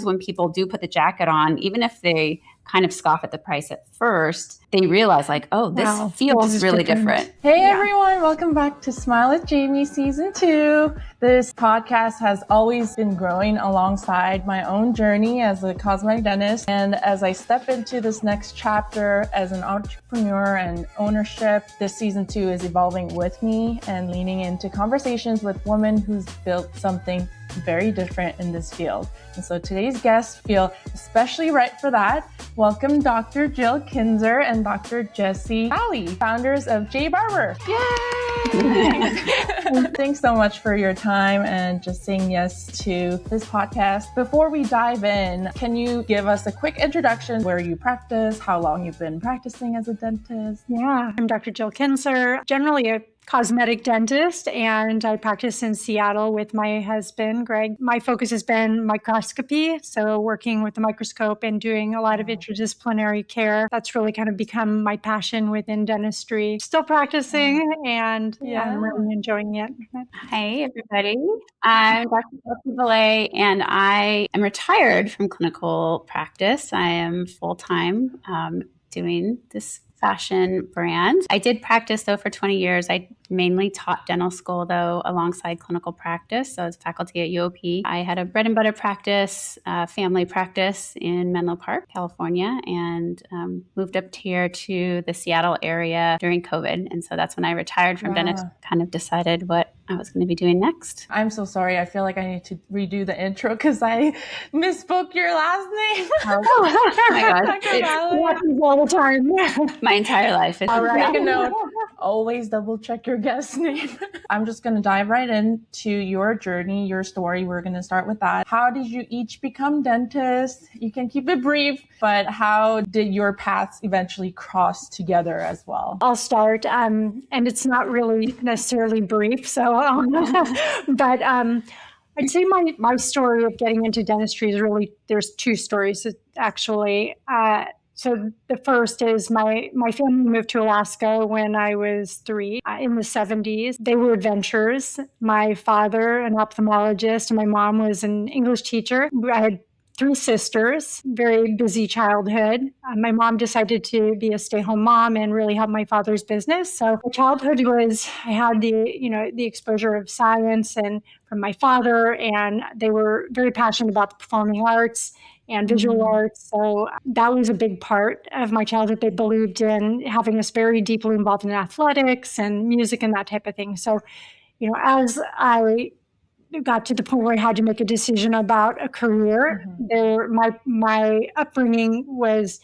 when people do put the jacket on, even if they kind of scoff at the price at first, they realize like, oh, this feels really different. Hey everyone, welcome back to Smile with Jamie Season 2. This podcast has always been growing alongside my own journey as a cosmetic dentist. And as I step into this next chapter as an entrepreneur and ownership, this Season 2 is evolving with me and leaning into conversations with women who's built something very different in this field. And so today's guests feel especially right for that. Welcome Dr. Jill Kinzer and Dr. Jessie Vallee, founders of Barber. Yay! Thanks so much for your time and just saying yes to this podcast. Before we dive in, can you give us a quick introduction where you practice, how long you've been practicing as a dentist? Yeah, I'm Dr. Jill Kinzer, generally a cosmetic dentist, and I practice in Seattle with my husband, Greg. My focus has been microscopy, so working with the microscope and doing a lot of interdisciplinary care. That's really kind of become my passion within dentistry. Still practicing, and I'm really enjoying it. Hi, everybody. I'm Dr. Jessie Vallee, and I am retired from clinical practice. I am full-time doing this fashion brand. I did practice though for 20 years. I mainly taught dental school though alongside clinical practice. So I was faculty at UOP. I had a bread and butter practice, family practice in Menlo Park, California, and moved up here to the Seattle area during COVID. And so that's when I retired from dentist, kind of decided what I was going to be doing next. I'm so sorry. I feel like I need to redo the intro because I misspoke your last name. Oh my God. It happens all the time. My entire life. All right. Make a note. Always double check your guest name. I'm just going to dive right into your journey, your story. We're going to start with that. How did you each become dentists? You can keep it brief, but how did your paths eventually cross together as well? I'll start, and it's not really necessarily brief, so but I'd say my story of getting into dentistry is really, there's two stories actually. So the first is my family moved to Alaska when I was 3 in the 70s. They were adventurers. My father, an ophthalmologist, and my mom was an English teacher. I had 3 sisters, very busy childhood. My mom decided to be a stay-home mom and really help my father's business. So my childhood I had the exposure of science and from my father, and they were very passionate about the performing arts and visual arts. So that was a big part of my childhood. They believed in having us very deeply involved in athletics and music and that type of thing. So, as I got to the point where I had to make a decision about a career, my upbringing was,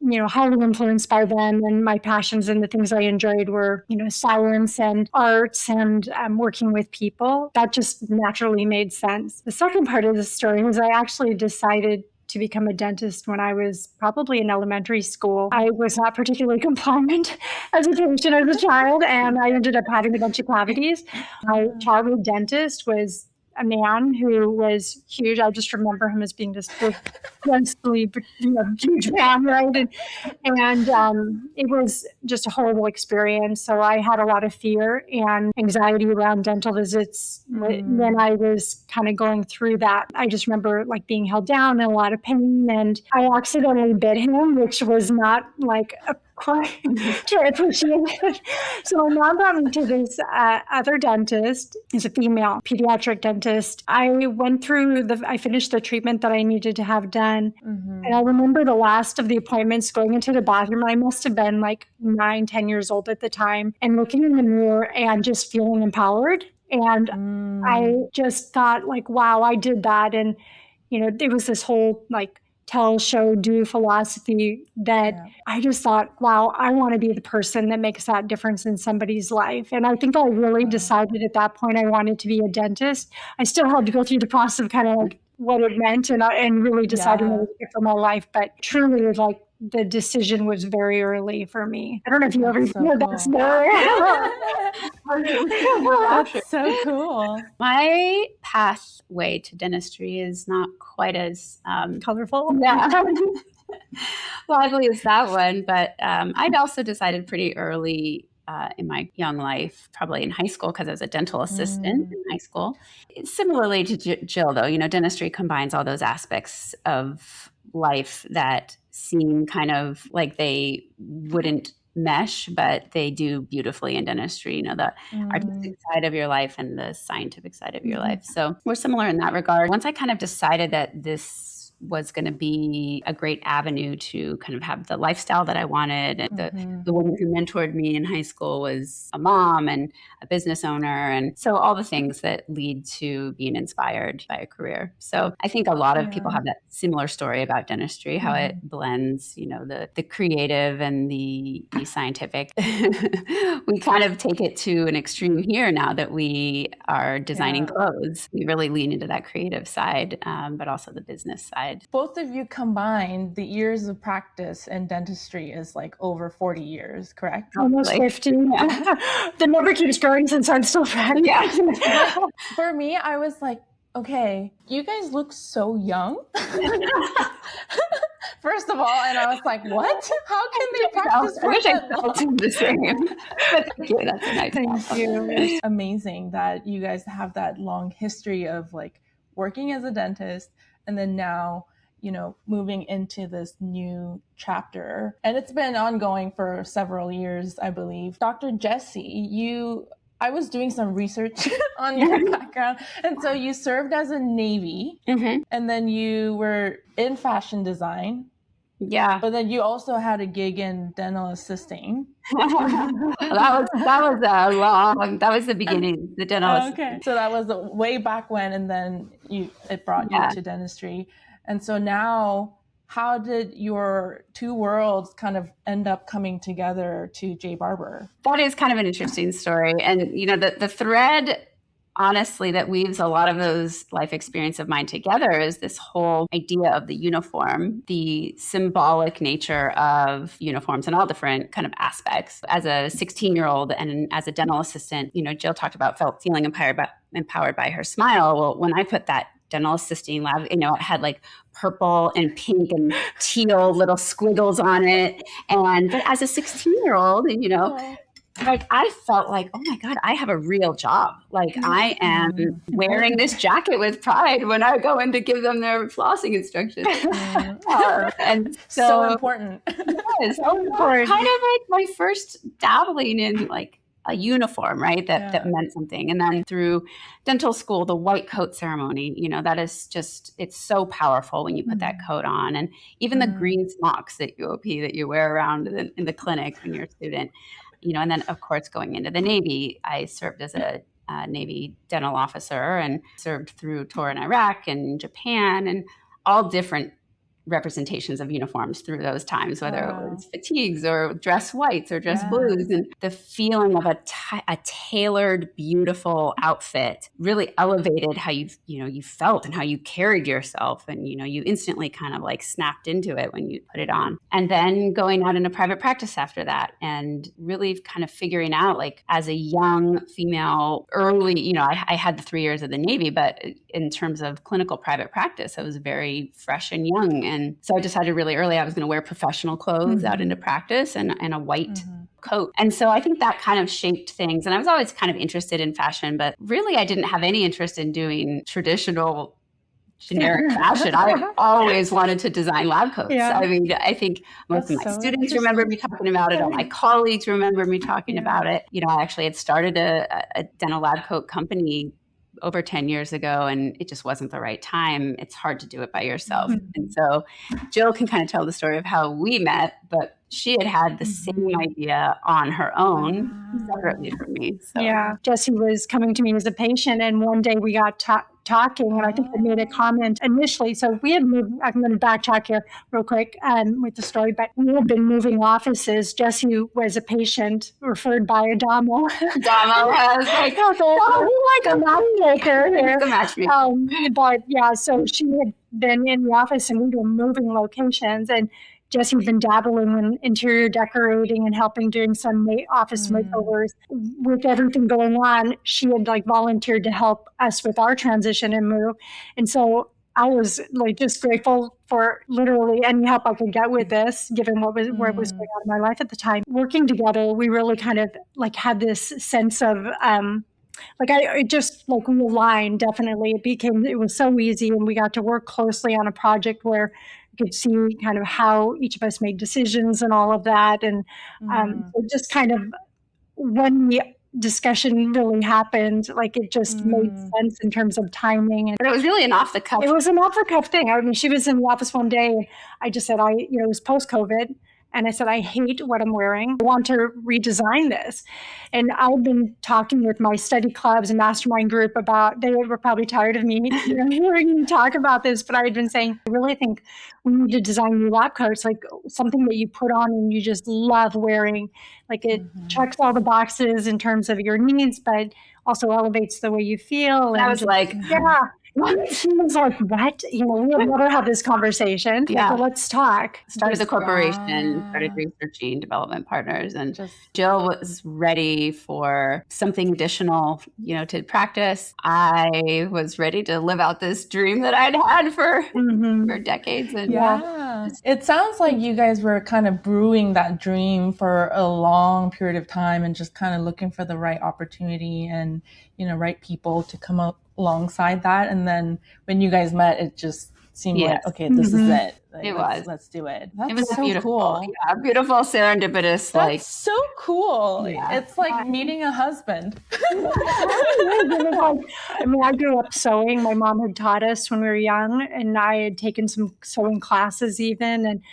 highly influenced by them, and my passions and the things I enjoyed were, science and arts and working with people. That just naturally made sense. The second part of the story was I actually decided to become a dentist when I was probably in elementary school. I was not particularly compliant as a patient as a child, and I ended up having a bunch of cavities. My childhood dentist was a man who was huge. I just remember him as being just a huge man, right? And it was just a horrible experience. So I had a lot of fear and anxiety around dental visits when I was kind of going through that. I just remember being held down and a lot of pain, and I accidentally bit him, which was not quite to appreciate it. So my mom brought me to this other dentist. He's a female pediatric dentist. I finished the treatment that I needed to have done. And I remember the last of the appointments going into the bathroom. I must have been 9-10 years old at the time, and looking in the mirror and just feeling empowered. And I just thought wow, I did that. And, it was this whole tell, show, do philosophy that I just thought, wow, I want to be the person that makes that difference in somebody's life. And I think I really decided at that point I wanted to be a dentist. I still had to go through the process of kind of what it meant and really deciding what it was for my life. But truly, the decision was very early for me. I don't know if you ever heard that story. That's so cool. My pathway to dentistry is not quite as colorful. Yeah. lively as that one, but I'd also decided pretty early in my young life, probably in high school, because I was a dental assistant in high school. Similarly to Jill, though, dentistry combines all those aspects of life that seem kind of like they wouldn't mesh, but they do beautifully in dentistry, the artistic side of your life and the scientific side of your life. So we're similar in that regard. Once I kind of decided that this was going to be a great avenue to kind of have the lifestyle that I wanted. And the woman who mentored me in high school was a mom and a business owner. And so all the things that lead to being inspired by a career. So I think a lot of people have that similar story about dentistry, how it blends, the creative and the scientific. We kind of take it to an extreme here now that we are designing clothes. We really lean into that creative side, but also the business side. Both of you combined, the years of practice in dentistry is like over 40 years, correct? Almost 50. The number keeps growing since I'm still practicing. For me, I was like, okay, you guys look so young. First of all, and I was like, what? How can they practice for that long? The same. But thank you. That's a nice Thank you. It's amazing that you guys have that long history of like working as a dentist and then now, moving into this new chapter. And it's been ongoing for several years, I believe. Dr. Jessie, I was doing some research on your background. And so you served as a Navy and then you were in fashion design. Yeah. But then you also had a gig in dental assisting. that was the beginning, the dental assisting. Okay. So that was way back when, and then it brought you to dentistry. And so now, how did your two worlds kind of end up coming together to J. Barber? That is kind of an interesting story. And, the thread, honestly, that weaves a lot of those life experience of mine together is this whole idea of the uniform, the symbolic nature of uniforms in all different kind of aspects. As a 16-year-old and as a dental assistant, Jill talked about feeling empowered by her smile. Well, when I put that dental assisting lab, it had like purple and pink and teal little squiggles on it. But as a 16-year-old, like I felt like, oh my God, I have a real job. Like I am wearing this jacket with pride when I go in to give them their flossing instructions. And so important. Yes, so important. Kind of like my first dabbling in like a uniform, right? That meant something. And then through dental school, the white coat ceremony, that is just, it's so powerful when you put that coat on. And even the green smocks that you wear around in the clinic when you're a student. And then, of course, going into the Navy, I served as a Navy dental officer and served through tour in Iraq and Japan and all different representations of uniforms through those times, whether it was fatigues or dress whites or dress blues. And the feeling of a tailored, beautiful outfit really elevated how you felt and how you carried yourself. And, you instantly kind of like snapped into it when you put it on. And then going out into private practice after that and really kind of figuring out, like as a young female, early, I had the 3 years of the Navy, but in terms of clinical private practice, I was very fresh and young. And so I decided really early I was going to wear professional clothes out into practice and a white coat. And so I think that kind of shaped things. And I was always kind of interested in fashion, but really I didn't have any interest in doing traditional generic fashion. I always wanted to design lab coats. I mean, I think most of my students remember me talking about it. All my colleagues remember me talking about it. I actually had started a dental lab coat company over 10 years ago, and it just wasn't the right time. It's hard to do it by yourself. And so Jill can kind of tell the story of how we met, but she had the same idea on her own separately from me. So. Yeah. Jessie was coming to me as a patient, and one day we got talking, and I think I made a comment initially. So we had moved, I'm going to backtrack here real quick with the story, but we had been moving offices. Jessie was a patient referred by Adamo. Adamo was like, like a matchmaker here. The matchmaker. But yeah, so she had been in the office and we were moving locations, and Jessie had been dabbling in interior decorating and helping doing some office makeovers. With everything going on, she had like volunteered to help us with our transition and move. And so I was like just grateful for literally any help I could get with this, given where it was going on in my life at the time. Working together, we really kind of like had this sense of it just like we aligned definitely. It was so easy, and we got to work closely on a project where you could see kind of how each of us made decisions and all of that. And so just kind of when the discussion really happened, like it just made sense in terms of timing. But it was really an off the cuff. It was an off the cuff thing. I mean, she was in the office one day, and I just said, it was post-COVID. And I said, I hate what I'm wearing. I want to redesign this. And I've been talking with my study clubs and mastermind group they were probably tired of me hearing me talk about this, but I had been saying, I really think we need to design new lab coats, like something that you put on and you just love wearing. Like it checks all the boxes in terms of your needs, but also elevates the way you feel. And I was like, yeah. She was like, what? We had never had this conversation. Yeah. So let's talk. Started the corporation, started researching development partners. And Jill was ready for something additional, to practice. I was ready to live out this dream that I'd had for decades. And it sounds like you guys were kind of brewing that dream for a long period of time and just kind of looking for the right opportunity and, right people to come up alongside that. And then when you guys met, it just seemed like, okay, this is it. Like, let's do it. It was so beautiful. Cool. Yeah, beautiful, serendipitous. That's so cool. Yeah. It's like meeting a husband. I grew up sewing. My mom had taught us when we were young, and I had taken some sewing classes even. And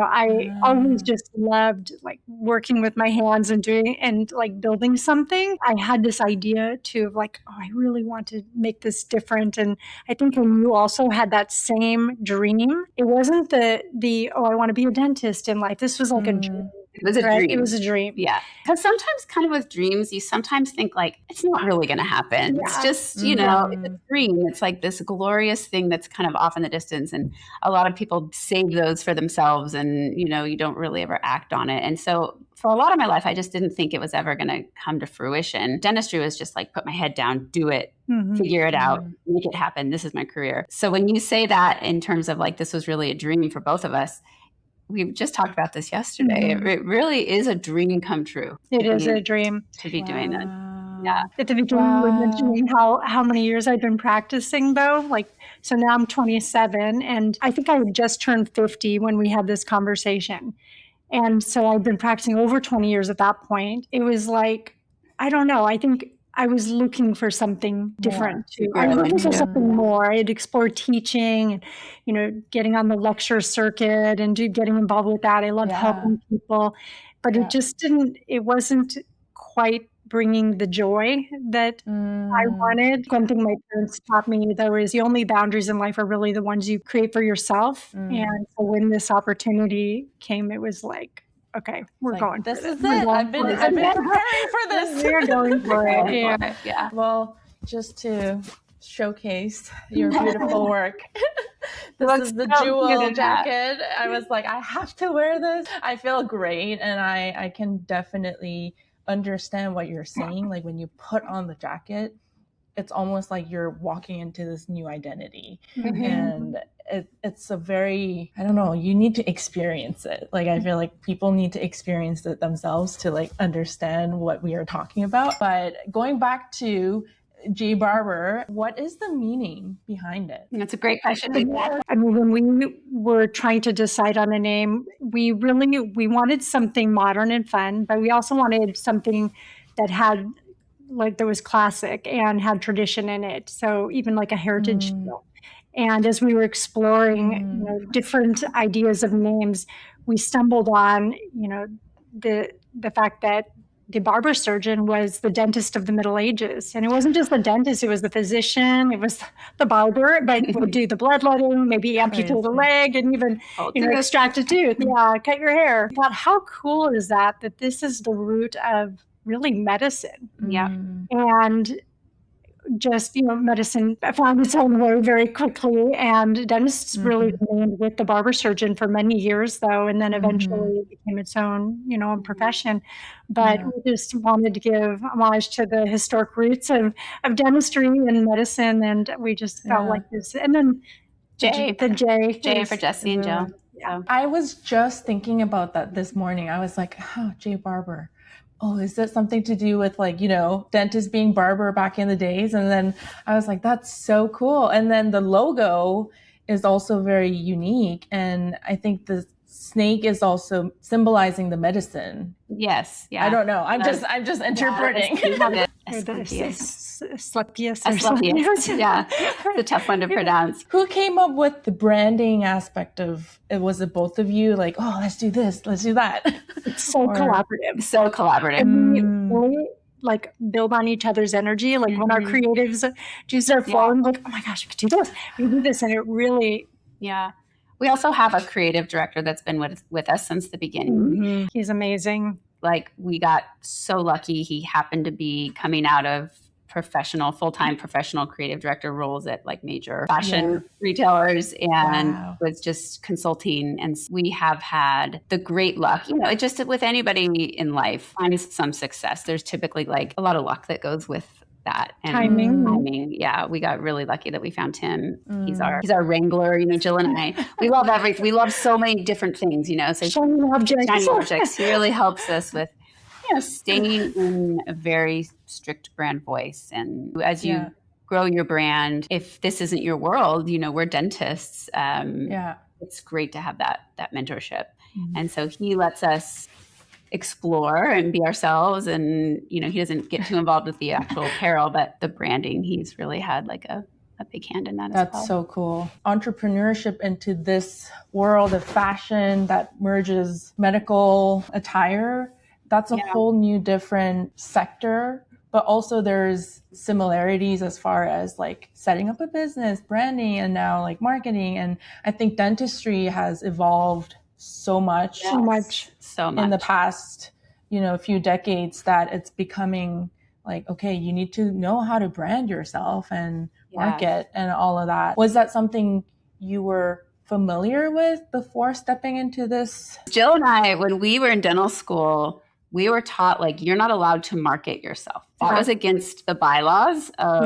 I always just loved like working with my hands and doing and like building something. I had this idea too of like, I really want to make this different. And I think when you also had that same dream, it wasn't I want to be a dentist in life. This was like a dream. It was a dream. It was a dream. Yeah. Because sometimes kind of with dreams, you sometimes think like, it's not really going to happen. Yeah. It's just, it's a dream. It's like this glorious thing that's kind of off in the distance. And a lot of people save those for themselves and, you don't really ever act on it. And so for a lot of my life, I just didn't think it was ever going to come to fruition. Dentistry was just like, put my head down, do it, figure it out, make it happen. This is my career. So when you say that in terms of like, this was really a dream for both of us, we just talked about this yesterday. It really is a dream come true. It is a dream to be doing that. Yeah. At the beginning, we were mentioning how many years I'd been practicing though. So now I'm 27 and I think I had just turned 50 when we had this conversation. And so I've been practicing over 20 years at that point. It was like, I don't know. I think I was looking for something different too. I was looking for something more. I had explored teaching and, getting on the lecture circuit and getting involved with that. I love helping people, but it wasn't quite bringing the joy that I wanted. One thing my parents taught me though is the only boundaries in life are really the ones you create for yourself. And so when this opportunity came, it was like, okay, we're going. This is it. I've been preparing for this. We're going for it. Yeah. Well, just to showcase your beautiful work. This is the jewel jacket. I was like, I have to wear this. I feel great, and I can definitely understand what you're saying. Like when you put on the jacket, it's almost like you're walking into this new identity, and it's a very, I don't know, you need to experience it. Like, I feel like people need to experience it themselves to like understand what we are talking about. But going back to J Barber, what is the meaning behind it? That's a great question. I mean, when we were trying to decide on a name, we wanted something modern and fun, but we also wanted something that had that was classic and had tradition in it. So even like a heritage feel. And as we were exploring different ideas of names, we stumbled on, the fact that the barber surgeon was the dentist of the Middle Ages. And it wasn't just the dentist, it was the physician, it was the barber, but would do the bloodletting, maybe amputate a leg, and even, extract a tooth. Yeah, cut your hair. I thought, how cool is that this is the root of really medicine. Yeah. And just, medicine found its own way very quickly. And dentists really remained with the barber surgeon for many years, though, and then eventually it became its own, profession. But we just wanted to give homage to the historic roots of dentistry and medicine. And we just felt like this. And then J. The J. J for Jessie and Jill. Yeah. So, I was just thinking about that this morning. I was like, oh, J Barber. Oh, is that something to do with like, dentist being barber back in the days? And then I was like, that's so cool. And then the logo is also very unique. And I think the snake is also symbolizing the medicine. yes. Yeah. I don't know. I'm just interpreting. Asclepius. Asclepius. Yeah. It's a tough one to pronounce. Who came up with the branding aspect of it? Was it both of you? Like, oh, let's do this, let's do that. It's so collaborative. So collaborative. And we like build on each other's energy. Like when our creatives do their flow, and like, oh my gosh, we could do this. We do this, and it really. Yeah. We also have a creative director that's been with us since the beginning. Mm-hmm. He's amazing. Like we got so lucky. He happened to be coming out of full-time professional creative director roles at like major fashion retailers and was just consulting. And we have had the great luck, it just with anybody in life finds some success. There's typically like a lot of luck that goes with that. And timing. Yeah. We got really lucky that we found him. He's our wrangler, Jill and I, we love everything. We love so many different things, so shiny objects. He really helps us with staying in a very strict brand voice. And as you grow your brand, if this isn't your world, we're dentists. It's great to have that mentorship. Mm-hmm. And so he lets us explore and be ourselves. And, he doesn't get too involved with the actual apparel, but the branding, he's really had like a big hand in that as well. That's so cool. Entrepreneurship into this world of fashion that merges medical attire. That's a whole new different sector, but also there's similarities as far as like setting up a business, branding, and now like marketing. And I think dentistry has evolved so much in the past, few decades that it's becoming like, okay, you need to know how to brand yourself and market and all of that. Was that something you were familiar with before stepping into this? Jill and I, when we were in dental school, we were taught like you're not allowed to market yourself. That was against the bylaws of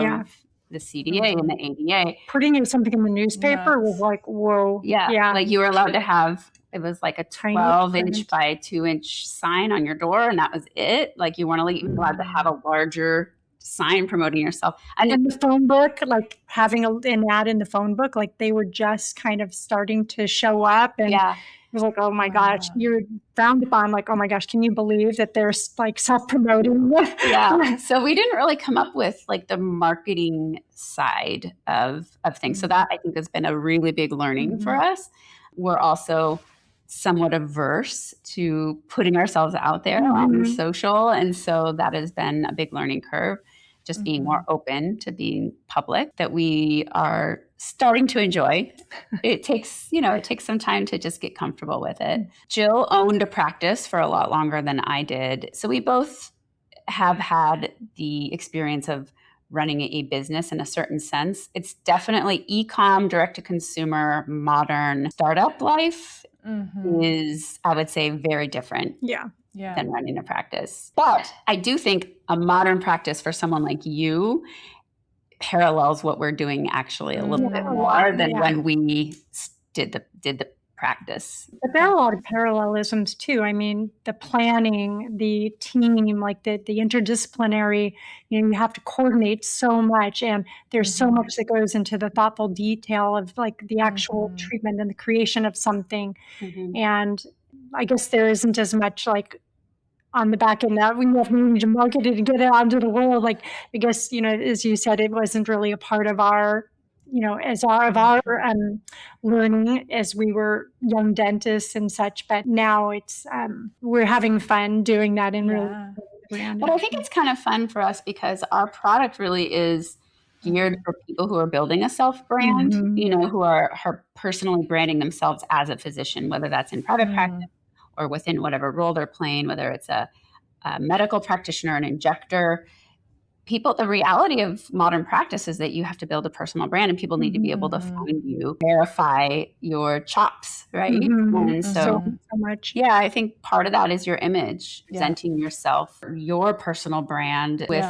the CDA and the ADA. Putting something in the newspaper was like, whoa. Yeah. Like you were allowed to have, it was like a 12-inch by 2-inch sign on your door, and that was it. Like you weren't even allowed to have a larger sign promoting yourself. And in the phone book, like having an ad in the phone book, like they were just kind of starting to show up. And it was like, oh my gosh, you're frowned upon. Like, oh my gosh, can you believe that they're like self-promoting? So we didn't really come up with like the marketing side of things. So that I think has been a really big learning for us. We're also somewhat averse to putting ourselves out there on social. And so that has been a big learning curve, just being more open to being public, that we are starting to enjoy. It takes some time to just get comfortable with it. Jill owned a practice for a lot longer than I did. So we both have had the experience of running a business in a certain sense. It's definitely e-com, direct-to-consumer, modern startup life is, I would say, very different than running a practice. But I do think a modern practice for someone like you parallels what we're doing actually a little bit more than when we did the practice. But there are a lot of parallelisms too. I mean, the planning, the team, like the interdisciplinary, you have to coordinate so much, and there's so much that goes into the thoughtful detail of like the actual treatment and the creation of something. And I guess there isn't as much like on the back end that we have to market it and get it out into the world. Like, I guess, as you said, it wasn't really a part of our learning as we were young dentists and such, but now it's we're having fun doing that and really. But I think it's kind of fun for us because our product really is geared for people who are building a self brand, who are personally branding themselves as a physician, whether that's in private practice or within whatever role they're playing, whether it's a medical practitioner, an injector. The reality of modern practice is that you have to build a personal brand, and people need to be able to find you, verify your chops, right? And so much. Yeah, I think part of that is your image, presenting yourself, your personal brand with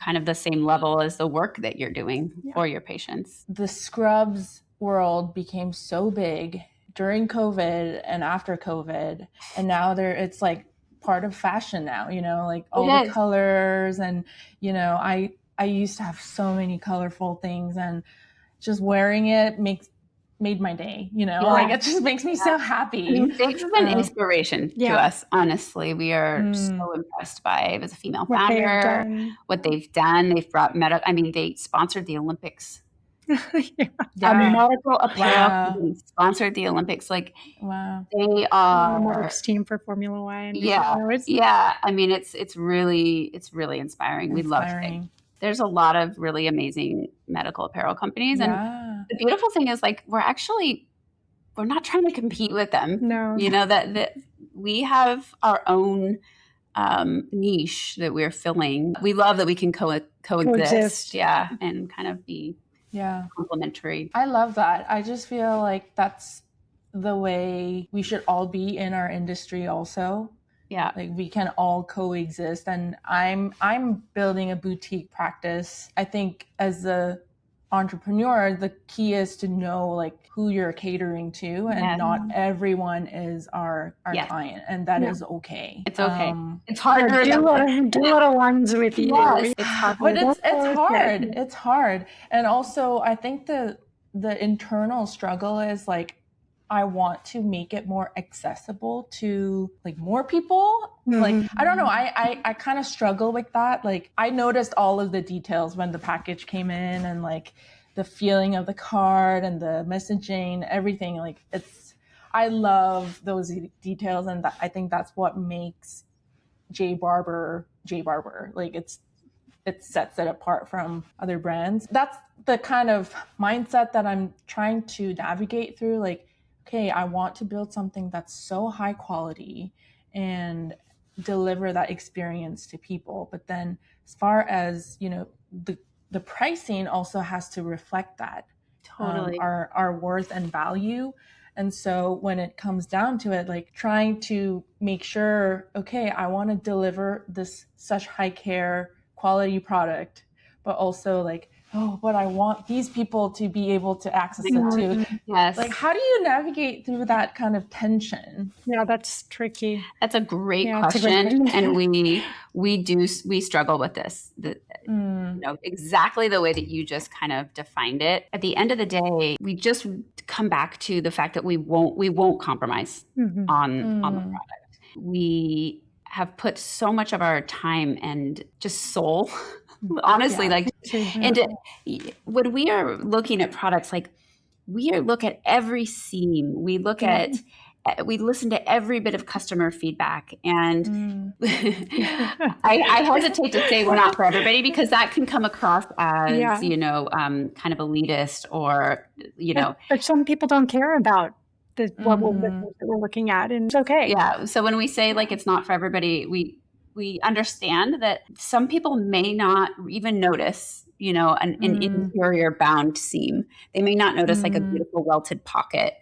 kind of the same level as the work that you're doing for your patients. The scrubs world became so big during COVID and after COVID, and now it's like part of fashion now, like all the colors, and I used to have so many colorful things, and just wearing it made my day, like it just makes me so happy. It's an inspiration to us, honestly. We are so impressed by, as a female founder, what they've done. They've brought they sponsored the Olympics. A medical apparel sponsored the Olympics. Like, they are medics team for Formula One. I mean, it's really inspiring. We love it. There's a lot of really amazing medical apparel companies, and the beautiful thing is, like, we're not trying to compete with them. No, that we have our own niche that we're filling. We love that we can coexist, and kind of be complementary. I love that. I just feel like that's the way we should all be in our industry also. Yeah. Like, we can all coexist. And I'm building a boutique practice. I think as a entrepreneur, the key is to know, like, who you're catering to, and not everyone is our client, and that is okay. It's okay. It's hard to do little ones with you. Yes. It's hard. But it's hard. It's hard. And also, I think the internal struggle is, like, I want to make it more accessible to, like, more people. Like, I don't know. I kind of struggle with that. Like, I noticed all of the details when the package came in, and, like, the feeling of the card and the messaging, everything. Like, I love those details. And I think that's what makes Barber. Like, it sets it apart from other brands. That's the kind of mindset that I'm trying to navigate through. Like, okay, I want to build something that's so high quality and deliver that experience to people. But then, as far as, the pricing also has to reflect that. Totally. Our worth and value. And so when it comes down to it, like, trying to make sure, okay, I want to deliver this such high care quality product, but also, like, but I want these people to be able to access it too. Yes. Like, how do you navigate through that kind of tension? Yeah, that's tricky. That's a great question. And we struggle with this. Exactly the way that you just kind of defined it. At the end of the day, we just come back to the fact that we won't compromise on the product. We have put so much of our time and just soul, honestly, when we are looking at products, like, we look at every seam, we listen to every bit of customer feedback, and I hesitate to say we're not for everybody, because that can come across as kind of elitist, or But some people don't care about what we're looking at, and it's okay. Yeah. So when we say, like, it's not for everybody, we understand that some people may not even notice, an interior bound seam. They may not notice like a beautiful welted pocket.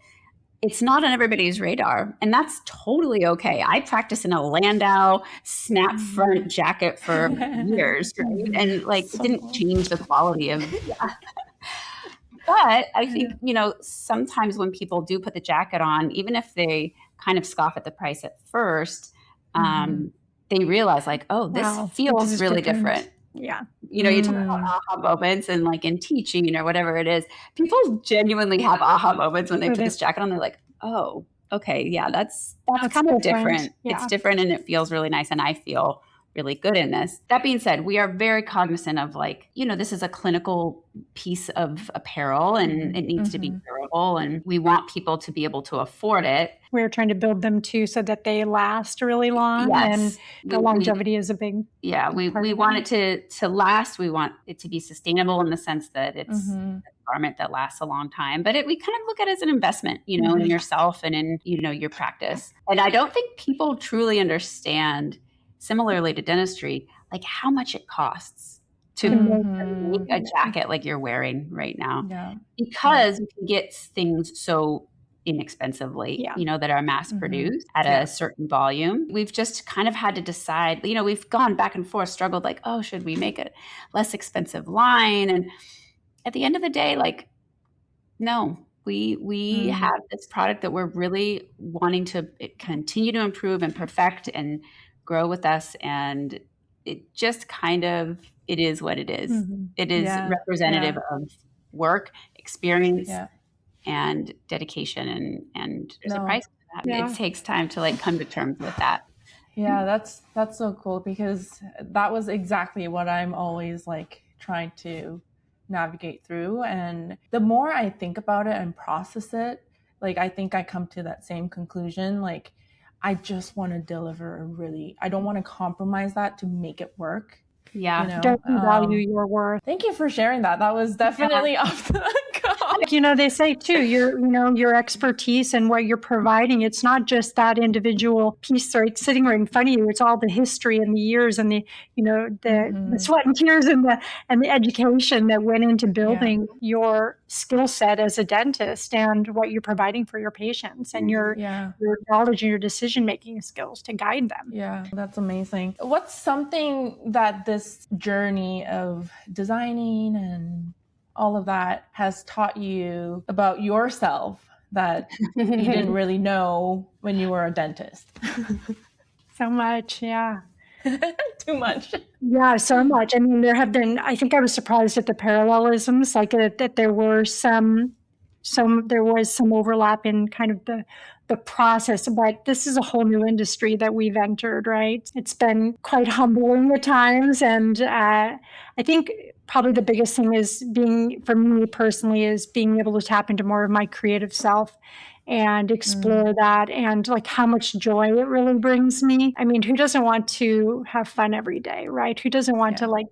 It's not on everybody's radar, and that's totally okay. I practiced in a Landau snap front jacket for years, right? And, like, it didn't change the quality of But I think, sometimes when people do put the jacket on, even if they kind of scoff at the price at first, they realize, like, oh, this feels really different. Yeah. You talk about aha moments, and, like, in teaching or whatever it is, people genuinely have aha moments when they put this jacket on. They're like, oh, okay, yeah, that's kind of different. Yeah. It's different, and it feels really nice, and I feel really good in this. That being said, we are very cognizant of, like, this is a clinical piece of apparel, and it needs to be durable, and we want people to be able to afford it. We're trying to build them too, so that they last really long. Yes. And the longevity is a big we want it to last. We want it to be sustainable in the sense that it's a garment that lasts a long time. But we kind of look at it as an investment, in yourself and in, your practice. And I don't think people truly understand, similarly to dentistry, like, how much it costs to make a jacket like you're wearing right now. Yeah. Because you can get things so inexpensively, that are mass produced at a certain volume. We've just kind of had to decide, we've gone back and forth, struggled, like, oh, should we make a less expensive line? And at the end of the day, like, no, We Mm. have this product that we're really wanting to continue to improve and perfect and grow with us. And it just kind of, it is what it is. Mhm. It is Yeah. representative of work, experience, Yeah. and dedication. And there's a No. price for that. Yeah. It takes time to like come to terms with that. Yeah, that's so cool, because that was exactly what I'm always like trying to navigate through. And the more I think about it and process it, like I think I come to that same conclusion. Like I just want to deliver I don't want to compromise that to make it work. Yeah. You know, Don't value your worth. thank you for sharing that. That was definitely off the cuff. You know, they say too, your expertise and what you're providing, it's not just that individual piece right sitting right in front of you. It's all the history and the years and the, the sweat and tears and the education that went into building your skill set as a dentist and what you're providing for your patients and your knowledge and your decision-making skills to guide them. Yeah, that's amazing. What's something that this journey of designing and all of that has taught you about yourself that you didn't really know when you were a dentist? So much, yeah. Too much. Yeah, so much. I mean, I think I was surprised at the parallelisms, like that there were there was some overlap in kind of the process, but this is a whole new industry that we've entered, right? It's been quite humbling at times. And I think probably the biggest thing for me personally, is being able to tap into more of my creative self and explore that, and like how much joy it really brings me. I mean, who doesn't want to have fun every day, right? Who doesn't want to like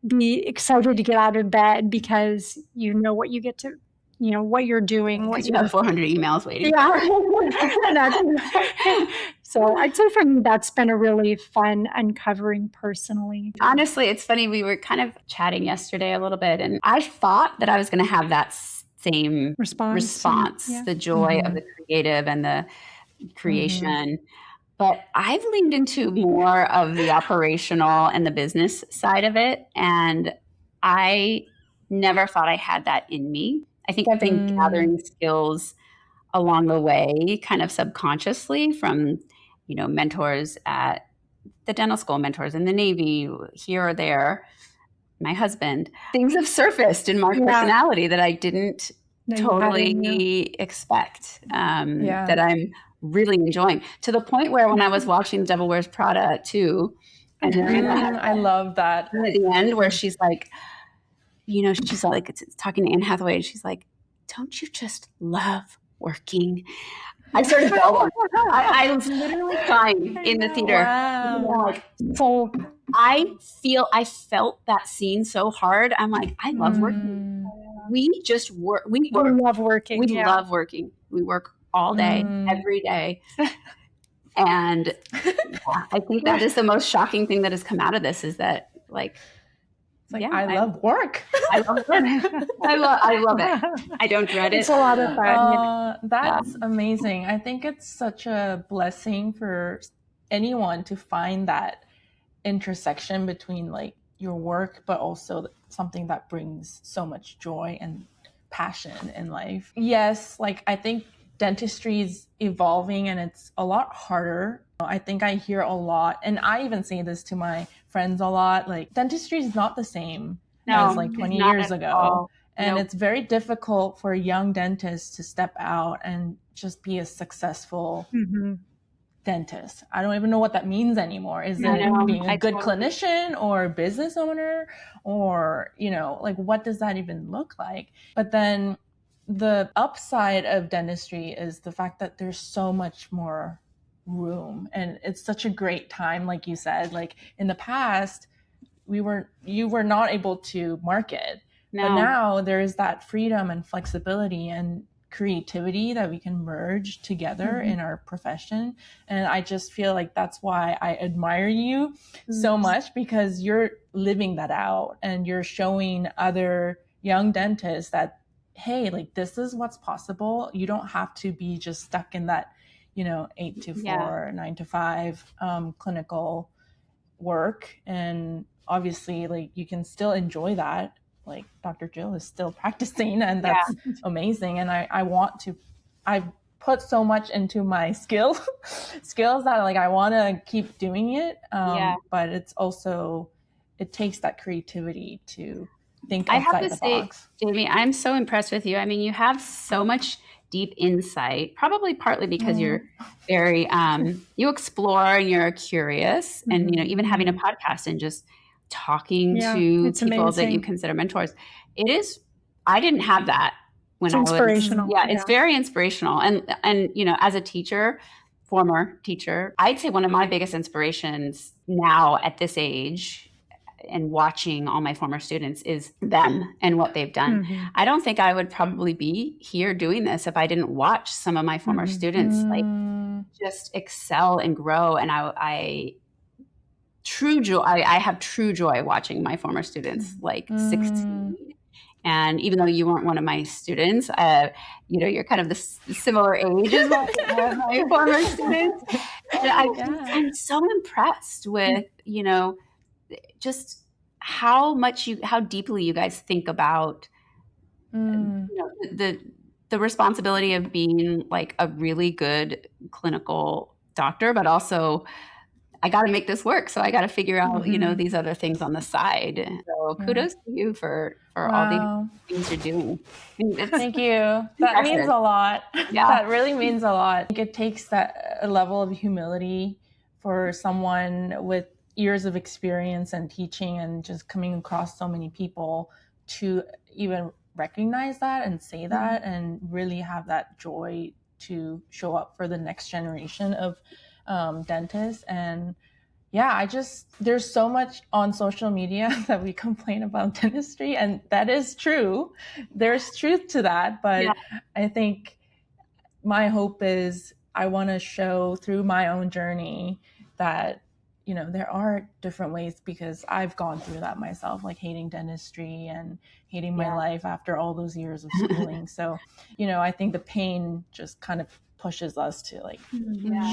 be excited to get out of bed because you know what you get to, what you're doing. Because you have 400 emails waiting. Yeah. So I'd say for me, that's been a really fun uncovering personally. Honestly, it's funny. We were kind of chatting yesterday a little bit, and I thought that I was going to have that same response, the joy of the creative and the creation. But I've leaned into more of the operational and the business side of it. And I never thought I had that in me. I think I've been gathering skills along the way, kind of subconsciously from, mentors at the dental school, mentors in the Navy, here or there, my husband. Things have surfaced in my personality that I didn't totally expect, that I'm really enjoying, to the point where when I was watching The Devil Wears Prada too, and I love that at the end where she's like, she's like, it's talking to Anne Hathaway, and she's like, don't you just love working? I started bawling. I was literally crying in the theater. Wow. So I felt that scene so hard. I'm like, I love working. We just work. We love working. We love working. We work all day, every day. And I think that is the most shocking thing that has come out of this, is that I love work. I love work. I love it. I don't dread it. It's a lot of fun. That's amazing. I think it's such a blessing for anyone to find that intersection between like your work, but also something that brings so much joy and passion in life. Yes, like I think dentistry is evolving and it's a lot harder. I think I hear a lot, and I even say this to my friends a lot, like dentistry is not the same as like 20 years ago. And it's very difficult for a young dentist to step out and just be a successful dentist. I don't even know what that means anymore. Is it being a good clinician or business owner, or, like what does that even look like? But then the upside of dentistry is the fact that there's so much more room, and it's such a great time. Like you said, like in the past you were not able to market, but now there is that freedom and flexibility and creativity that we can merge together in our profession. And I just feel like that's why I admire you so much, because you're living that out and you're showing other young dentists that, hey, like this is what's possible. You don't have to be just stuck in that 8 to 4, 9 to 5 clinical work. And obviously, like you can still enjoy that like Dr. Jill is still practicing, and that's amazing. And I've put so much into my skills that like I want to keep doing it. But it's also, it takes that creativity to think outside the box. Jamie, I'm so impressed with you. I mean, you have so much deep insight, probably partly because you're very, you explore and you're curious, and, even having a podcast and just talking to people that you consider mentors. I didn't have that when it's inspirational. It's very inspirational. And, as a teacher, former teacher, I'd say one of my biggest inspirations now at this age and watching all my former students is them and what they've done. I don't think I would probably be here doing this if I didn't watch some of my former students like just excel and grow. And I have true joy watching my former students like succeed. And even though you weren't one of my students, you're kind of the similar age as my former students. And I'm so impressed with, just how deeply you guys think about the responsibility of being like a really good clinical doctor, but also I got to make this work. So I got to figure out, these other things on the side. So kudos to you for all these things you're doing. Thank you. That means a lot. Yeah. That really means a lot. I think it takes a level of humility for someone with years of experience and teaching and just coming across so many people to even recognize that and say that and really have that joy to show up for the next generation of dentists. And there's so much on social media that we complain about dentistry, and that is true. There's truth to that, but I think my hope is I want to show through my own journey that there are different ways, because I've gone through that myself, like hating dentistry and hating my life after all those years of schooling. So, I think the pain just kind of pushes us to like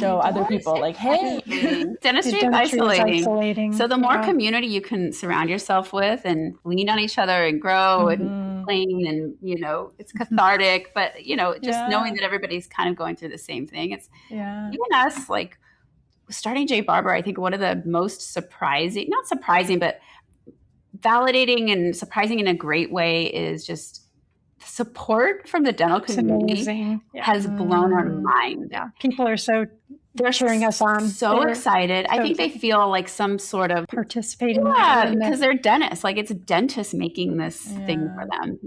show other people like, hey, dentistry is isolating. So the more community you can surround yourself with and lean on each other and grow and complain and, it's cathartic, but, just knowing that everybody's kind of going through the same thing. It's even us, like, starting J Barber, I think one of the most not surprising, but validating and surprising in a great way is just the support from the dental community has blown our mind. Yeah, people are they're cheering us on. They're excited. I think they feel like some sort of participating. Yeah, because they're dentists. Like it's a dentist making this thing for them,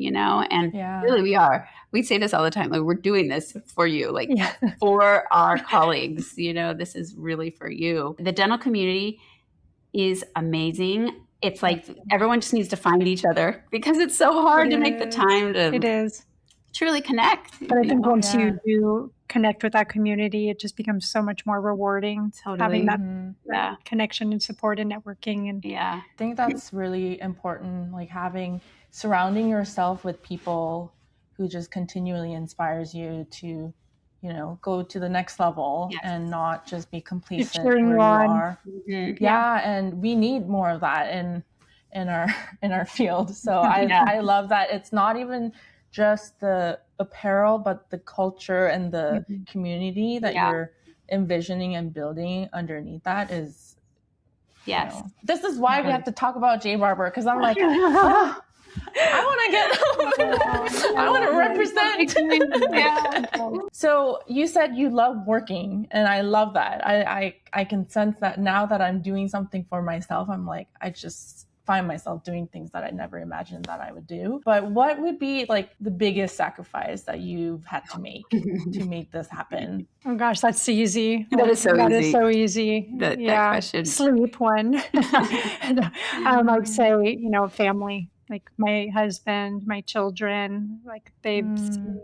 and really we are. We say this all the time. Like we're doing this for you, like for our colleagues, this is really for you. The dental community is amazing. It's like everyone just needs to find each other because it's so hard to make the time to truly connect. But I think once you do connect with that community, it just becomes so much more rewarding. Having that connection and support and networking. And I think that's really important, like surrounding yourself with people who just continually inspires you to, go to the next level and not just be complacent where you are. And we need more of that in our field. So I love that it's not even just the apparel, but the culture and the community that you're envisioning and building underneath that is. This is why we have to talk about J Barber, because I'm like, I want to represent. So you said you love working, and I love that. I can sense that now that I'm doing something for myself. I'm like, I just find myself doing things that I never imagined that I would do. But what would be like the biggest sacrifice that you've had to make to make this happen? Oh gosh, that's easy. That is so easy. That is so easy. That question. Sleep one. I would say, family. Like my husband, my children, like they've seen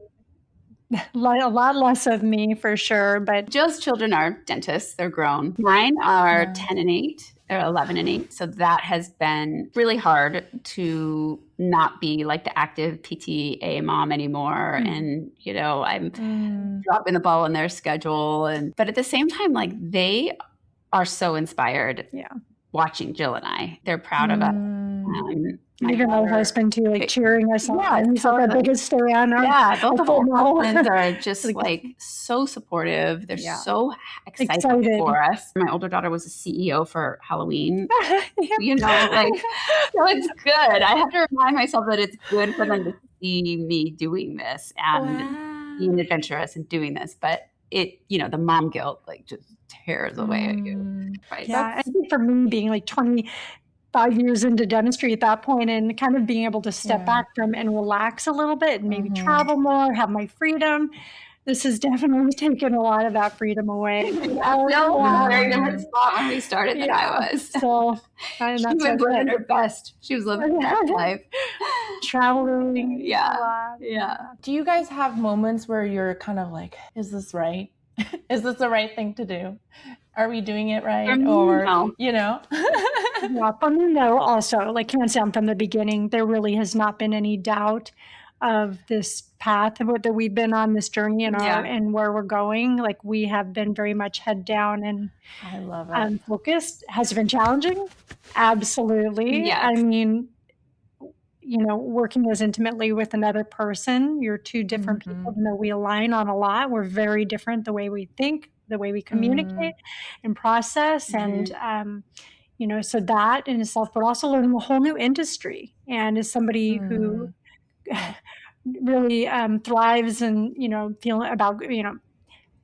a lot less of me for sure. But Jill's children are dentists. They're grown. Mine are 10 and 8. They're 11 and 8. So that has been really hard to not be like the active PTA mom anymore. And, I'm dropping the ball in their schedule. But at the same time, like they are so inspired watching Jill and I. They're proud of us. Even my husband too, like cheering us on. Yeah, He's like our biggest fan. Both of our husbands are just like so supportive. They're so excited for us. My older daughter was a CEO for Halloween. You know, like, so it's good. I have to remind myself that it's good for them to see me doing this and being adventurous and doing this. But it, you know, the mom guilt like just tears away at you. Right? Yeah, I think for me being like 25 years into dentistry at that point and kind of being able to step back from and relax a little bit and maybe travel more, have my freedom. This has definitely taken a lot of that freedom away. Very different spot when we started than I was. So she was living her best. She was living her best life. Traveling. Yeah. Do you guys have moments where you're kind of like, is this right? Is this the right thing to do? Are we doing it right? Or, no. You know? Yeah, for me, no, also, like hands down from the beginning, there really has not been any doubt of this path that we've been on, this journey and where we're going. Like we have been very much head down and I love it. Focused. Has it been challenging? Absolutely. Yes. I mean, you know, working as intimately with another person, you're two different people, even though we align on a lot. We're very different the way we think, the way we communicate and process. And, you know, so that in itself, but also learning a whole new industry. And as somebody who really thrives and, you know, feeling about, you know,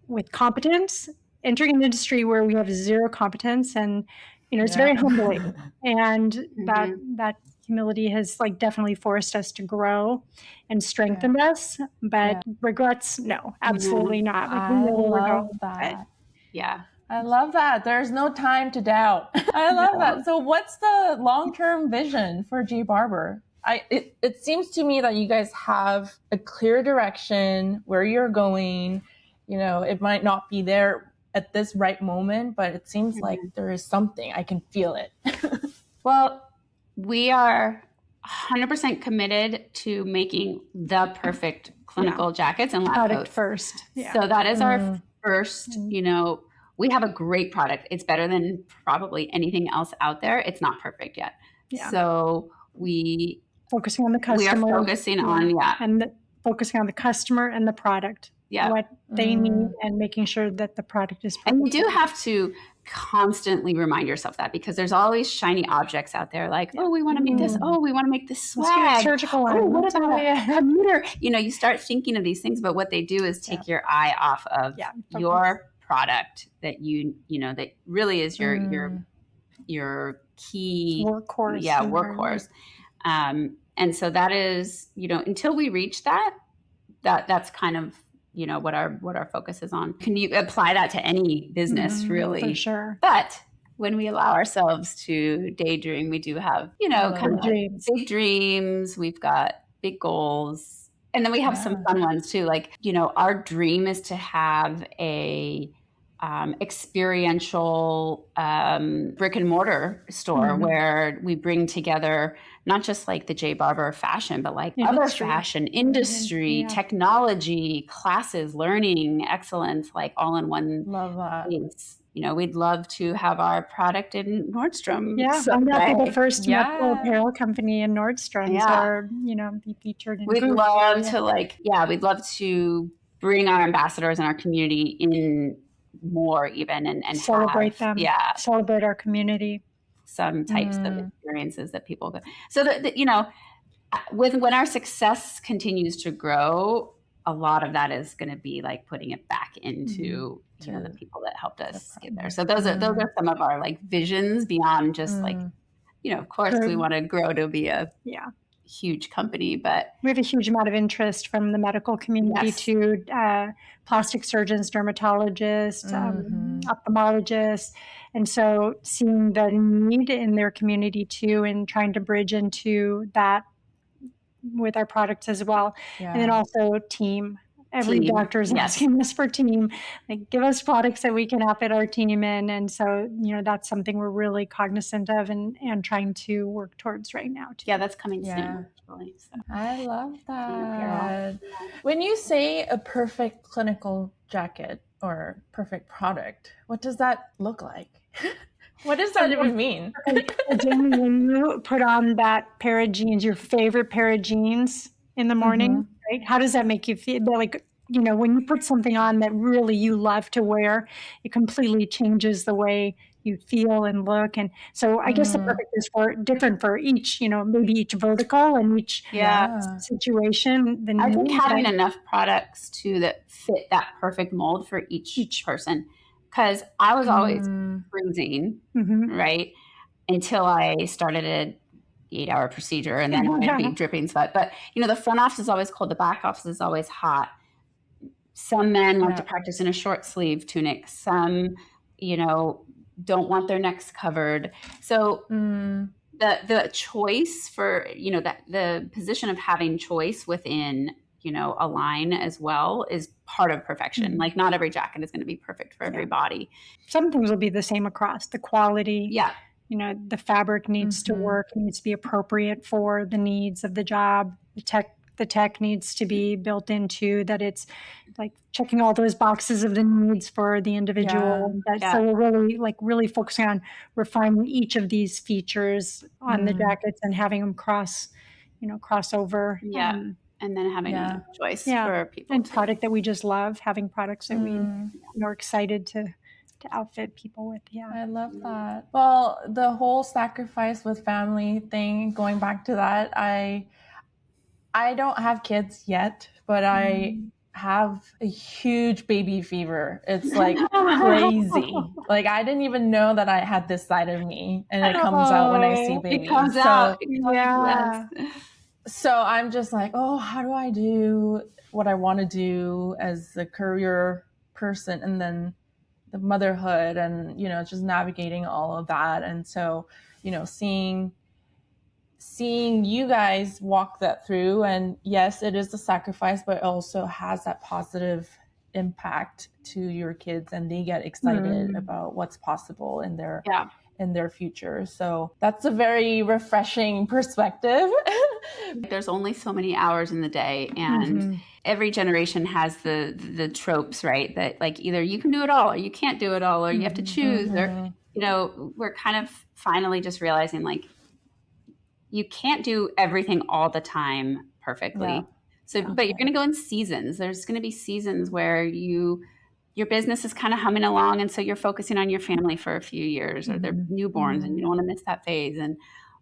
with competence, entering an industry where we have zero competence and, you know, it's very humbling. And that humility has like definitely forced us to grow and strengthened us, but regrets, no, absolutely not. Like we love that. Yeah. I love that. There's no time to doubt. I love that. So what's the long-term vision for J Barber? It seems to me that you guys have a clear direction where you're going. You know, it might not be there at this right moment, but it seems like there is something. I can feel it. Well, we are 100% committed to making the perfect clinical jackets and lab product coats first. Yeah. So that is our first, you know, we have a great product. It's better than probably anything else out there. It's not perfect yet. Yeah. So we focusing on the customer. We are focusing on, and focusing on the customer and the product. Yeah. What they need and making sure that the product is perfect. And you do have to constantly remind yourself that because there's always shiny objects out there like, oh, we want to make this. Oh, we want to make this swag. Surgical oh, what about a commuter? You know, you start thinking of these things, but what they do is take your eye off of your product that you know, that really is your key workhorse. Yeah, workhorse. And so that is, you know, until we reach that's kind of, you know, what our focus is on. Can you apply that to any business, really? For sure. But when we allow ourselves to daydream, we do have, you know, kind of big dreams. We've got big goals. And then we have some fun ones too. Like, you know, our dream is to have a experiential brick and mortar store where we bring together not just like the J Barber fashion, but like other fashion, industry, technology, classes, learning, excellence, like all in one place. You know, we'd love to have our product in Nordstrom. Yeah, I'm not the first medical apparel company in Nordstrom, or, you know, be featured in. We'd love to we'd love to bring our ambassadors and our community in more even and celebrate them. Yeah. Celebrate our community. Some types of experiences that people go. So that, you know, when our success continues to grow, a lot of that is going to be like putting it back into you know, the people that helped us get there. So those are some of our like visions beyond just like, you know, of course we want to grow to be a huge company, but we have a huge amount of interest from the medical community to plastic surgeons, dermatologists, ophthalmologists. And so seeing the need in their community too, and trying to bridge into that with our products as well. And then also team. Every doctor is asking us for team. Like, give us products that we can outfit our team in. And so, you know, that's something we're really cognizant of and trying to work towards right now too. Yeah, that's coming soon. Actually, so. I love that. When you say a perfect clinical jacket or perfect product, what does that look like? What does that even mean? Jamie, when you put on that pair of jeans, your favorite pair of jeans in the morning, right? How does that make you feel? Like, when you put something on that really you love to wear, it completely changes the way you feel and look. And so I guess the perfect is different for each, maybe each vertical and each situation. I think having enough products too that fit that perfect mold for each person. Because I was always freezing, right? Until I started an 8-hour procedure and then I'd be dripping sweat. But, the front office is always cold. The back office is always hot. Some men like to practice in a short sleeve tunic. Some, don't want their necks covered. So the choice for, that the position of having choice within a line as well is part of perfection. Like not every jacket is going to be perfect for every body. Some things will be the same across. The quality, Yeah. The fabric needs to work, needs to be appropriate for the needs of the job. The tech needs to be built into that. It's like checking all those boxes of the needs for the individual. So we're really focusing on refining each of these features on the jackets and having them cross over. Yeah. And then having a choice for people. And product that we just love, having products that we are excited to outfit people with. Yeah. I love that. Well, the whole sacrifice with family thing, going back to that, I don't have kids yet, but I have a huge baby fever. It's like crazy. Like I didn't even know that I had this side of me, and it comes out when I see babies. It comes out. Yeah. So I'm just like, how do I do what I want to do as a career person, and then the motherhood, and just navigating all of that. And so seeing you guys walk that through, and yes, it is a sacrifice, but it also has that positive impact to your kids, and they get excited about what's possible in their future. So that's a very refreshing perspective. There's only so many hours in the day, and every generation has the tropes, right? That like either you can do it all or you can't do it all, or you have to choose, or we're kind of finally just realizing like you can't do everything all the time perfectly. But you're going to go in seasons. There's going to be seasons where your business is kind of humming along, and so you're focusing on your family for a few years, or they're newborns and you don't want to miss that phase,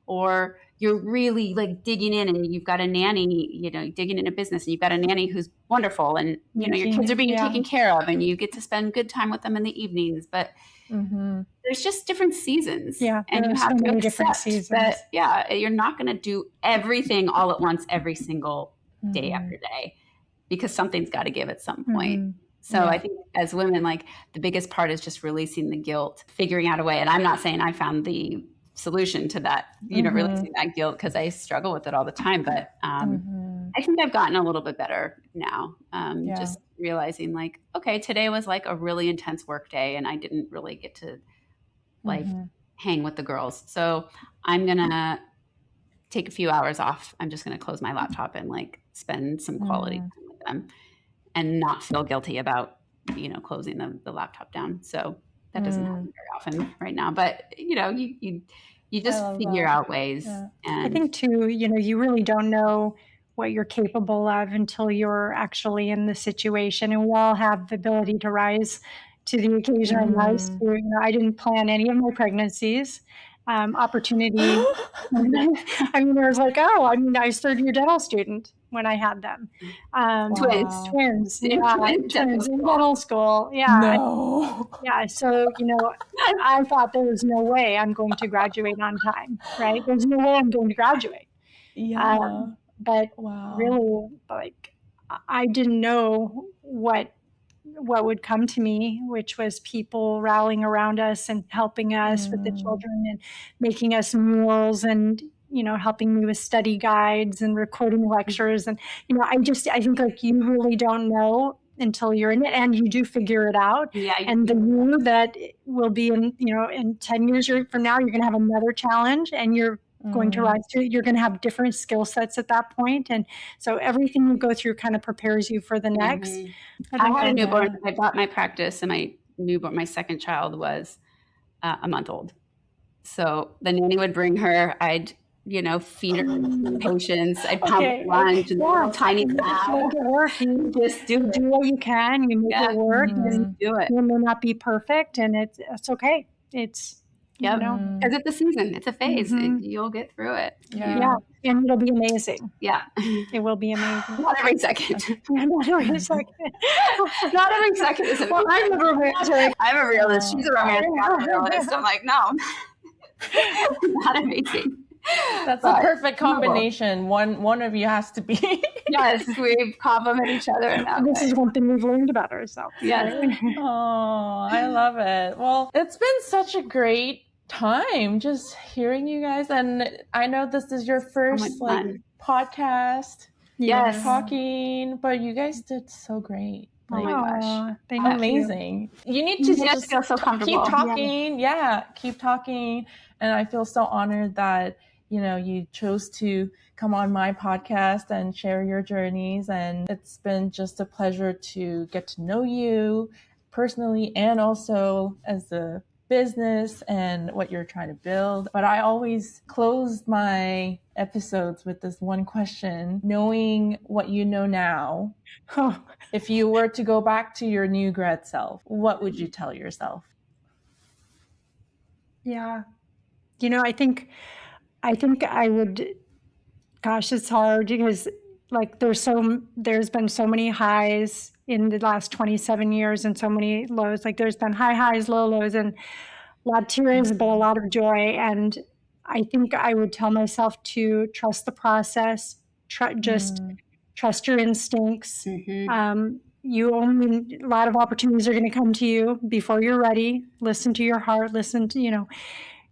or you're really like digging in and you've got a nanny, digging in a business, and you've got a nanny who's wonderful, and your kids are being taken care of, and you get to spend good time with them in the evenings. But there's just different seasons, and you have to accept that you're not going to do everything all at once every single day after day, because something's got to give at some point. So I think as women, like the biggest part is just releasing the guilt, figuring out a way. And I'm not saying I found the solution to that, releasing that guilt, because I struggle with it all the time. But I think I've gotten a little bit better now. Just realizing like, okay, today was like a really intense work day, and I didn't really get to like hang with the girls. So I'm going to take a few hours off. I'm just going to close my laptop and like spend some quality time with them, and not feel guilty about, closing the laptop down. So that doesn't happen very often right now, but you just figure out ways. And I think too, you really don't know what you're capable of until you're actually in the situation, and we all have the ability to rise to the occasion and rise to, I didn't plan any of my pregnancies. Opportunity. I mean, there was like, I was third-year dental student when I had them. Twins in dental school. Yeah. No. Yeah. So, I thought there was no way I'm going to graduate on time, right? There's no way I'm going to graduate. Yeah. But really, like, I didn't know what would come to me, which was people rallying around us and helping us with the children and making us meals, and helping me with study guides and recording lectures. And I think like you really don't know until you're in it, and you do figure it out. And the you that will be in 10 years from now, you're going to have another challenge, and you're going to rise to it. You're going to have different skill sets at that point. And so everything you go through kind of prepares you for the next. I had a newborn. I bought my practice, and my second child was a month old. So the nanny would bring her. I'd, feed her potions. I'd pump lunch and little tiny cow. Make it work. You Just do what you can. You make it work. And do it. It may not be perfect, and it's okay. It's because it's a season. It's a phase. You'll get through it. Yeah. And it'll be amazing. Yeah. It will be amazing. Not every second. Not every second. Not every second is amazing. Well, I'm a romantic. I'm a realist. She's a romantic. I'm a realist. I'm like, no. Not amazing. That's a perfect combination. One of you has to be. Yes, we compliment each other. This is one thing we've learned about ourselves. Yes. Oh, I love it. Well, it's been such a great time just hearing you guys, and I know this is your first podcast. Yes, talking, but you guys did so great. Oh my gosh, amazing! You need to just feel so comfortable. Keep talking, keep talking, and I feel so honored that you chose to come on my podcast and share your journeys, and it's been just a pleasure to get to know you personally and also as a business and what you're trying to build. But I always close my episodes with this one question: knowing what you know now, if you were to go back to your new grad self, what would you tell yourself? Yeah. I think I would, gosh, it's hard because there's been so many highs in the last 27 years and so many lows. Like there's been high highs, low lows, and a lot of tears, but a lot of joy. And I think I would tell myself to trust the process, trust your instincts. A lot of opportunities are going to come to you before you're ready. Listen to your heart,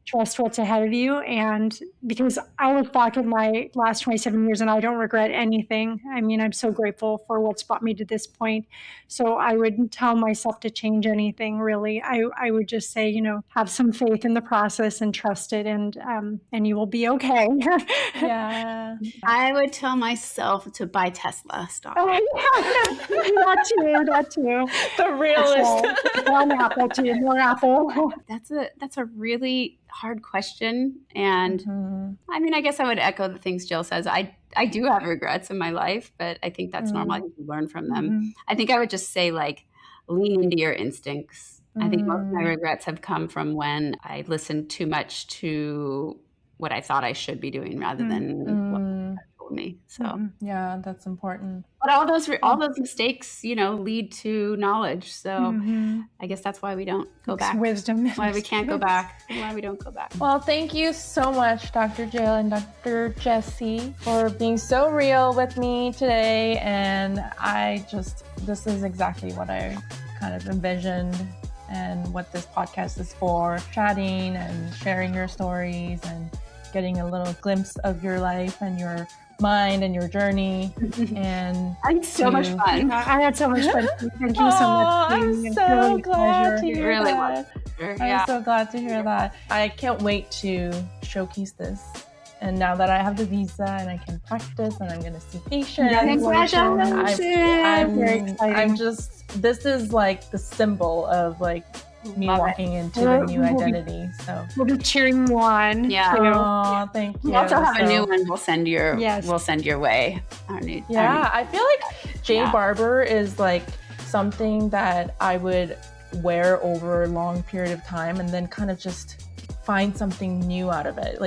trust what's ahead of you. And because I look back at my last 27 years and I don't regret anything. I mean, I'm so grateful for what's brought me to this point. So I wouldn't tell myself to change anything, really. I would just say, have some faith in the process and trust it, and you will be okay. Yeah. I would tell myself to buy Tesla stock. Oh, yeah. That too. The realist. One apple too, more apple. That's a really hard question. And I mean, I guess I would echo the things Jill says. I do have regrets in my life, but I think that's normal. I think you learn from them. I think I would just say lean into your instincts. I think most of my regrets have come from when I listened too much to what I thought I should be doing rather than what my gut told me. So yeah, that's important. But all those mistakes, lead to knowledge. So I guess that's why we don't go back. Wisdom. Why we can't go back. Why we don't go back. Well, thank you so much, Dr. Jill and Dr. Jessie, for being so real with me today. And this is exactly what I kind of envisioned and what this podcast is for: chatting and sharing your stories and getting a little glimpse of your life and your mind and your journey. And I had so much fun. I had so much fun. Thank you so much. I'm so glad to hear that. Yeah. I'm so glad to hear that. I can't wait to showcase this. And now that I have the visa and I can practice and I'm going to see patients. Congratulations. I'm very excited. This is like the symbol of me walking into a new identity. So we'll be cheering you on. Yeah. Oh, thank you. We also have a new one. We'll send your way. I feel like Barber is something that I would wear over a long period of time and then kind of just find something new out of it.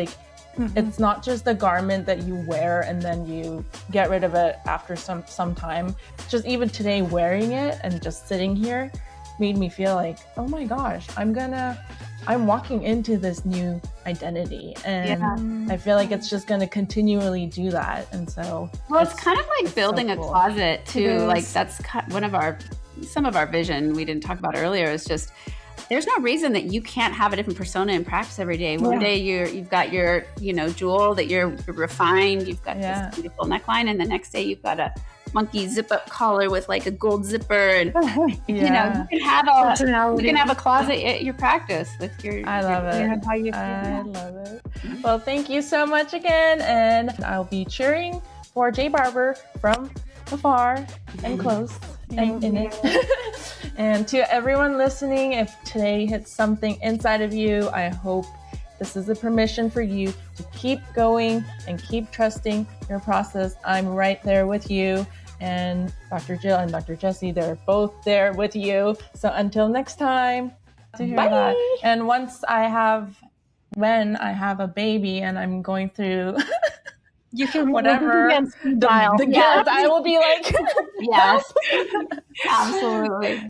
It's not just a garment that you wear and then you get rid of it after some time. Just even today wearing it and just sitting here made me feel oh my gosh, I'm walking into this new identity, and I feel like it's just gonna continually do that. And so it's kind of like building a closet too. That's some of our vision we didn't talk about earlier is just there's no reason that you can't have a different persona in practice every day. One day you've got your jewel that you're refined, you've got this beautiful neckline, and the next day you've got a monkey zip-up collar with a gold zipper, and you can have a closet at your practice with your. I love it. I love it. Well, thank you so much again, and I'll be cheering for J Barber from afar and close and in it. And to everyone listening, if today hits something inside of you, I hope This is a permission for you to keep going and keep trusting your process. I'm right there with you. And Dr. Jill and Dr. Jessie, they're both there with you. So until next time, to hear Bye. that. And when I have a baby and I'm going through You can whatever the guilt, I will be like, Yes, absolutely.